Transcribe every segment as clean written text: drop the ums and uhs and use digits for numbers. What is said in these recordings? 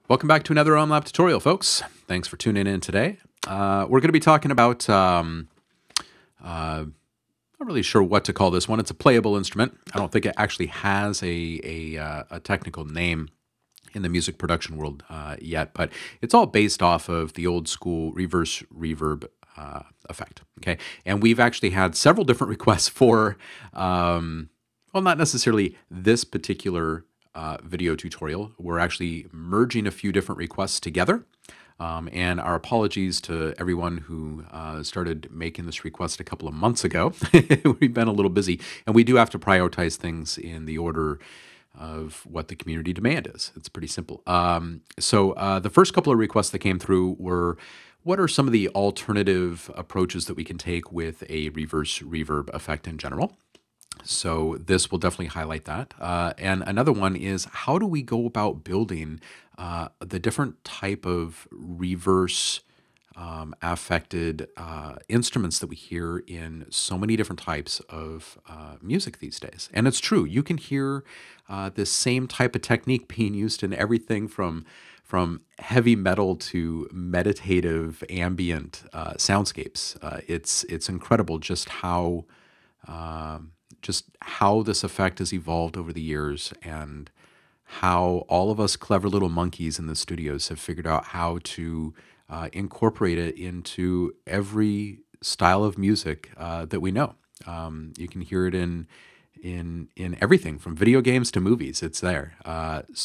Welcome back to another OMLab tutorial, folks. Thanks for tuning in today. We're going to be talking about, not really sure what to call this one. It's a playable instrument. I don't think it actually has a technical name in the music production world yet, but it's all based off of the old school reverse reverb effect. Okay, and we've actually had several different requests for, well, not necessarily this particular video tutorial. We're actually merging a few different requests together. And our apologies to everyone who started making this request a couple of months ago. We've been a little busy, and we do have to prioritize things in the order of what the community demand is. It's pretty simple. So the first couple of requests that came through were, what are some of the alternative approaches that we can take with a reverse reverb effect in general? So this will definitely highlight that. And another one is, how do we go about building the different type of reverse affected instruments that we hear in so many different types of music these days? And it's true, you can hear this same type of technique being used in everything from heavy metal to meditative ambient soundscapes. It's incredible just how this effect has evolved over the years, and how all of us clever little monkeys in the studios have figured out how to incorporate it into every style of music that we know. You can hear it in everything from video games to movies. It's there. It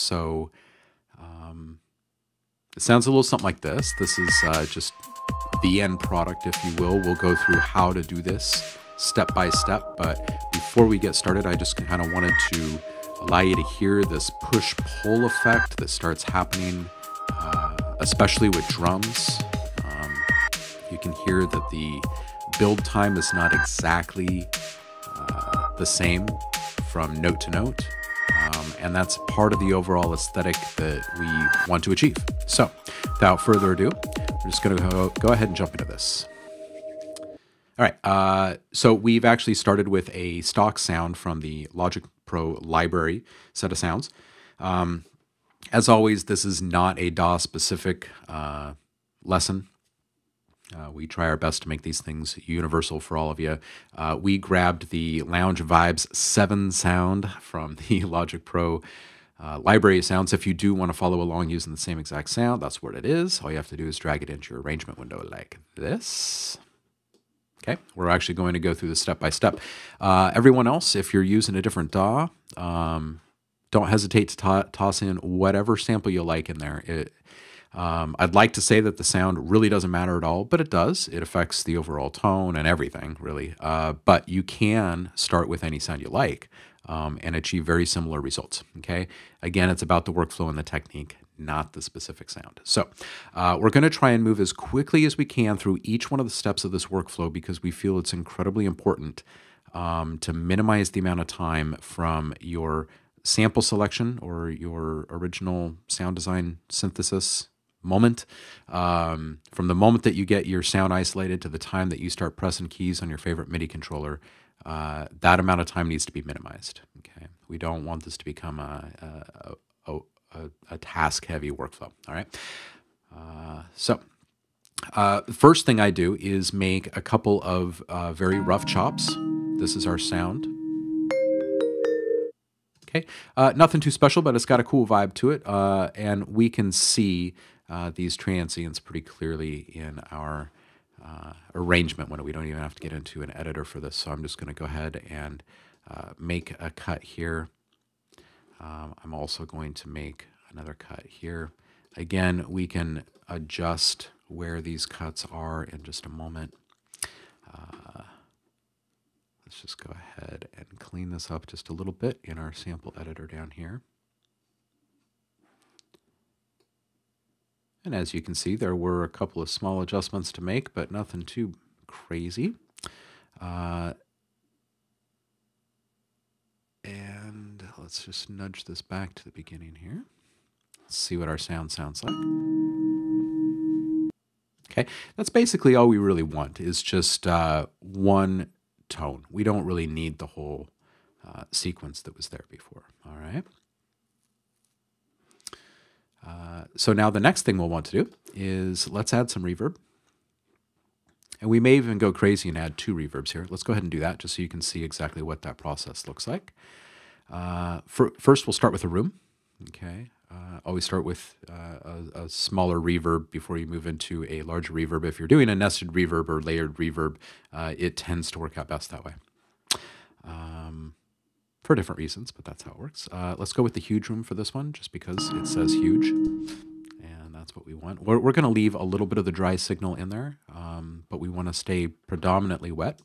sounds a little something like this. This is just the end product, if you will. We'll go through how to do this step by step, but before we get started, I just kind of wanted to allow you to hear this push-pull effect that starts happening, especially with drums. You can hear that the build time is not exactly the same from note to note, and that's part of the overall aesthetic that we want to achieve. So, without further ado, we're just going to go ahead and jump into this. All right, so we've actually started with a stock sound from the Logic Pro library set of sounds. As always, this is not a DAW-specific lesson. We try our best to make these things universal for all of you. We grabbed the Lounge Vibes 7 sound from the Logic Pro library of sounds. If you do want to follow along using the same exact sound, that's what it is. All you have to do is drag it into your arrangement window like this. Okay, we're actually going to go through this step by step. Everyone else, if you're using a different DAW, don't hesitate to toss in whatever sample you like in there. I'd like to say that the sound really doesn't matter at all, but it does. It affects the overall tone and everything, really. But you can start with any sound you like and achieve very similar results. Okay, again, it's about the workflow and the technique, not the specific sound. So we're going to try and move as quickly as we can through each one of the steps of this workflow, because we feel it's incredibly important to minimize the amount of time from your sample selection or your original sound design synthesis moment, from the moment that you get your sound isolated to the time that you start pressing keys on your favorite MIDI controller. That amount of time needs to be minimized. Okay, we don't want this to become a task-heavy workflow. All right. The first thing I do is make a couple of very rough chops. This is our sound. Okay, nothing too special, but it's got a cool vibe to it, and we can see these transients pretty clearly in our arrangement window. We don't even have to get into an editor for this, so I'm just going to go ahead and make a cut here. I'm also going to make another cut here. Again, we can adjust where these cuts are in just a moment. Let's just go ahead and clean this up just a little bit in our sample editor down here. And as you can see, there were a couple of small adjustments to make, but nothing too crazy. And let's just nudge this back to the beginning here. Let's see what our sound sounds like. Okay, that's basically all we really want, is just one tone. We don't really need the whole sequence that was there before. All right. So now the next thing we'll want to do is let's add some reverb. And we may even go crazy and add 2 reverbs here. Let's go ahead and do that just so you can see exactly what that process looks like. First, we'll start with a room. Okay. Always start with a smaller reverb before you move into a larger reverb. If you're doing a nested reverb or layered reverb, it tends to work out best that way. For different reasons, but that's how it works. Let's go with the huge room for this one, just because it says huge, and that's what we want. We're going to leave a little bit of the dry signal in there, but we want to stay predominantly wet.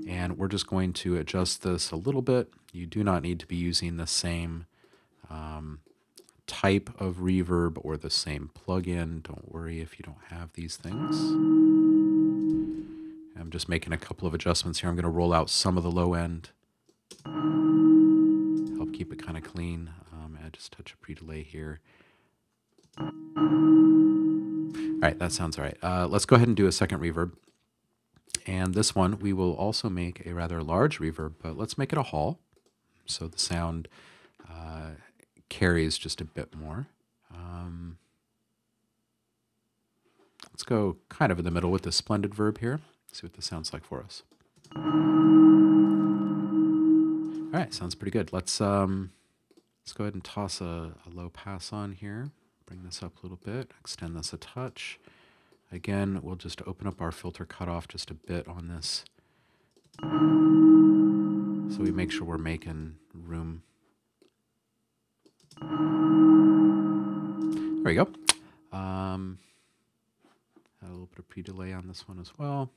And we're just going to adjust this a little bit. You do not need to be using the same type of reverb or the same plugin. Don't worry if you don't have these things. I'm just making a couple of adjustments here. I'm going to roll out some of the low end. Help keep it kind of clean. Add just a touch of pre-delay here. All right, that sounds all right. Let's go ahead and do a second reverb. And this one, we will also make a rather large reverb, but let's make it a hall. So the sound carries just a bit more. Let's go kind of in the middle with the splendid verb here. See what this sounds like for us. All right, sounds pretty good. Let's go ahead and toss a low pass on here. Bring this up a little bit, extend this a touch. Again, we'll just open up our filter cutoff just a bit on this, so we make sure we're making room. There we go. Had a little bit of pre-delay on this one as well.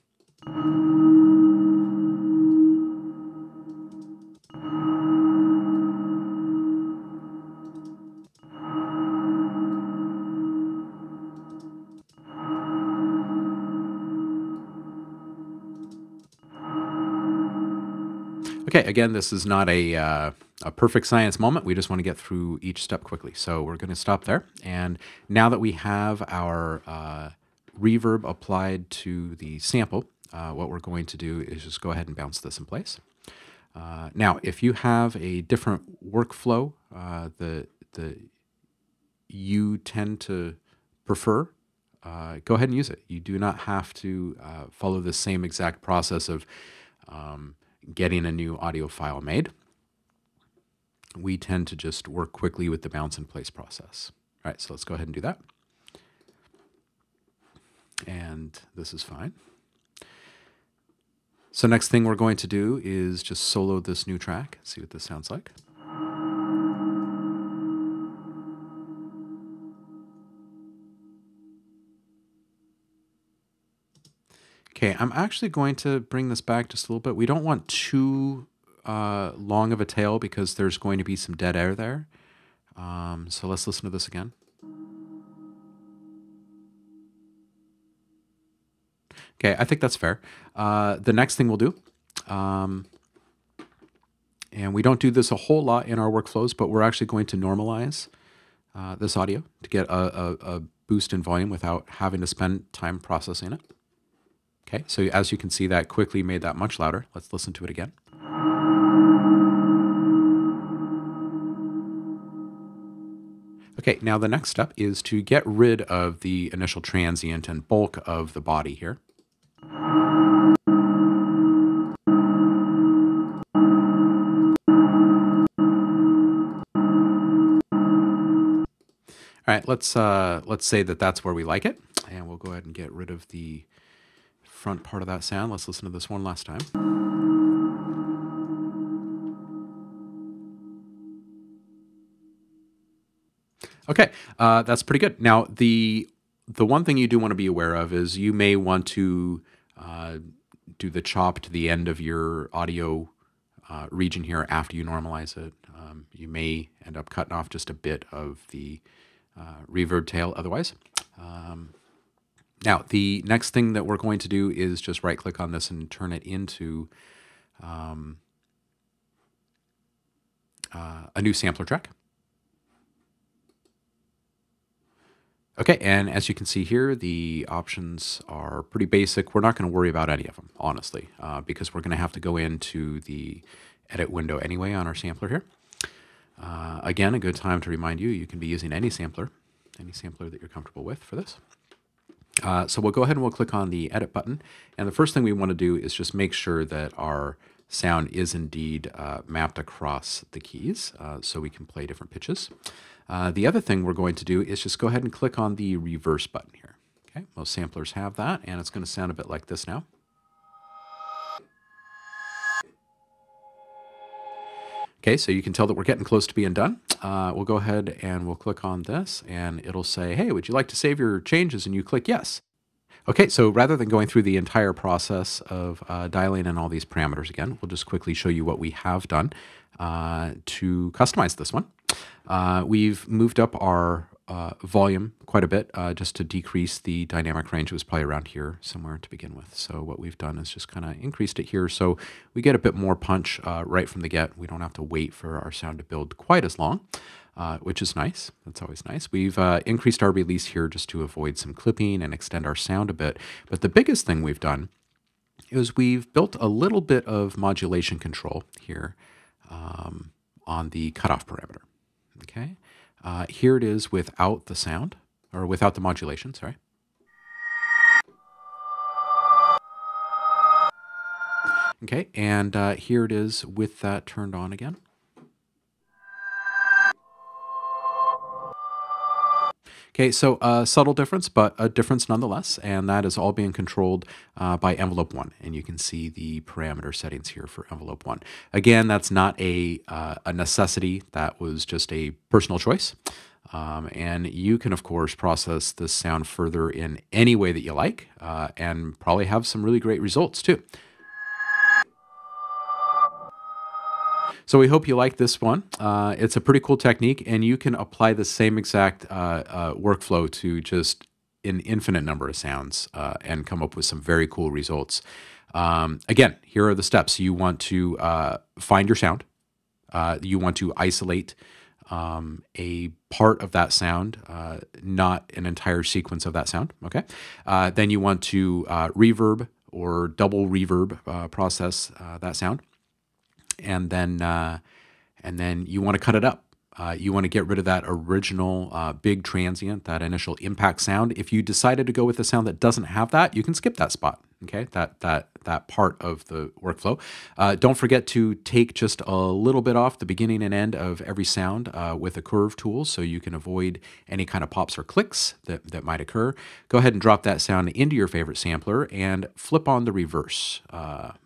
Okay, again, this is not a perfect science moment. We just want to get through each step quickly. So we're going to stop there. And now that we have our reverb applied to the sample, what we're going to do is just go ahead and bounce this in place. Now, if you have a different workflow that you tend to prefer, go ahead and use it. You do not have to follow the same exact process of getting a new audio file made. We tend to just work quickly with the bounce in place process. All right, so let's go ahead and do that. And this is fine. So next thing we're going to do is just solo this new track, see what this sounds like. Okay, I'm actually going to bring this back just a little bit. We don't want too long of a tail because there's going to be some dead air there. So let's listen to this again. Okay, I think that's fair. The next thing we'll do, and we don't do this a whole lot in our workflows, but we're actually going to normalize this audio to get a boost in volume without having to spend time processing it. Okay, so as you can see, that quickly made that much louder. Let's listen to it again. Okay, now the next step is to get rid of the initial transient and bulk of the body here. All right, let's say that that's where we like it, and we'll go ahead and get rid of the front part of that sound. Let's listen to this one last time. Okay, that's pretty good. Now, the one thing you do want to be aware of is you may want to do the chop to the end of your audio region here after you normalize it. You may end up cutting off just a bit of the reverb tail otherwise. Now, the next thing that we're going to do is just right-click on this and turn it into a new sampler track. Okay, and as you can see here, the options are pretty basic. We're not going to worry about any of them, honestly, because we're going to have to go into the edit window anyway on our sampler here. Again, a good time to remind you, you can be using any sampler that you're comfortable with for this. So we'll go ahead and we'll click on the edit button. And the first thing we want to do is just make sure that our sound is indeed mapped across the keys so we can play different pitches. The other thing we're going to do is just go ahead and click on the reverse button here. Okay, most samplers have that, and it's going to sound a bit like this now. Okay, so you can tell that we're getting close to being done. We'll go ahead and we'll click on this, and it'll say, hey, would you like to save your changes? And you click yes. Okay, so rather than going through the entire process of dialing in all these parameters again, we'll just quickly show you what we have done to customize this one. We've moved up our volume quite a bit just to decrease the dynamic range. It was probably around here somewhere to begin with. So what we've done is just kind of increased it here so we get a bit more punch right from the get. We don't have to wait for our sound to build quite as long, which is nice. That's always nice. We've increased our release here just to avoid some clipping and extend our sound a bit. But the biggest thing we've done is we've built a little bit of modulation control here on the cutoff parameter. Okay, here it is without the sound, or without the modulation, sorry. Okay, and here it is with that turned on again. Okay, so a subtle difference, but a difference nonetheless, and that is all being controlled by envelope 1, and you can see the parameter settings here for envelope 1. Again, that's not a necessity, that was just a personal choice, and you can, of course, process this sound further in any way that you like, and probably have some really great results, too. So we hope you like this one. It's a pretty cool technique, and you can apply the same exact workflow to just an infinite number of sounds and come up with some very cool results. Again, here are the steps. You want to find your sound. You want to isolate a part of that sound, not an entire sequence of that sound. Okay. Then you want to reverb or double reverb process that sound. And then you want to cut it up. You want to get rid of that original big transient, that initial impact sound. If you decided to go with a sound that doesn't have that, you can skip that spot. Okay, that part of the workflow. Don't forget to take just a little bit off the beginning and end of every sound with a curve tool so you can avoid any kind of pops or clicks that might occur. Go ahead and drop that sound into your favorite sampler and flip on the reverse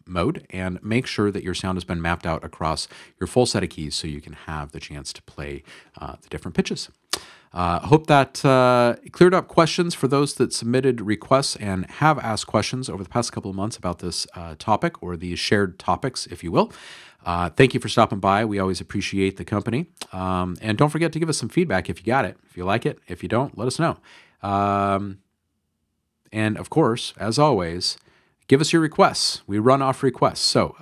mode and make sure that your sound has been mapped out across your full set of keys so you can have the chance to play the different pitches. Hope that cleared up questions for those that submitted requests and have asked questions over the past couple of months about this topic, or these shared topics, if you will. Thank you for stopping by. We always appreciate the company. And don't forget to give us some feedback if you got it. If you like it, if you don't, let us know. And of course, as always, give us your requests. We run off requests. So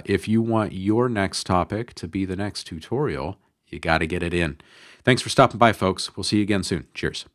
if you want your next topic to be the next tutorial, you got to get it in. Thanks for stopping by, folks. We'll see you again soon. Cheers.